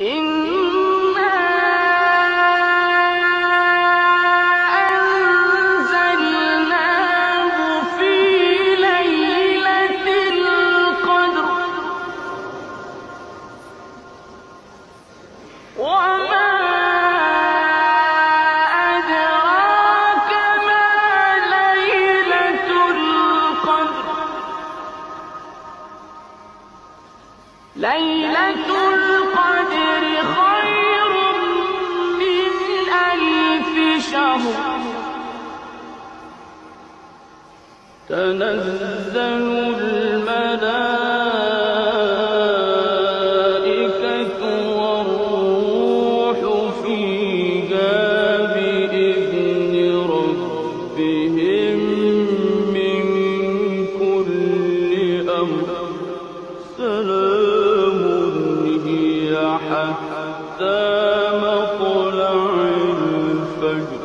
إِنَّا أَنزَلْنَاهُ فِي لَيْلَةِ الْقَدْرِ وَمَا أَدْرَاكَ مَا لَيْلَةُ الْقَدْرِ لَيْلَةُ الْقَدْرِ خَيْرٌ مِّنْ أَلْفِ شَهْرٍ تَنَزَّلُ الْمَلَائِكَةُ وَالرُّوحُ فِيهَا بِإِذْنِ رَبِّهِم مِّن كُلِّ أَمْرٍ سَلَامٌ هِيَ حَتَّىٰ مَطْلَعِ الْفَجْرِ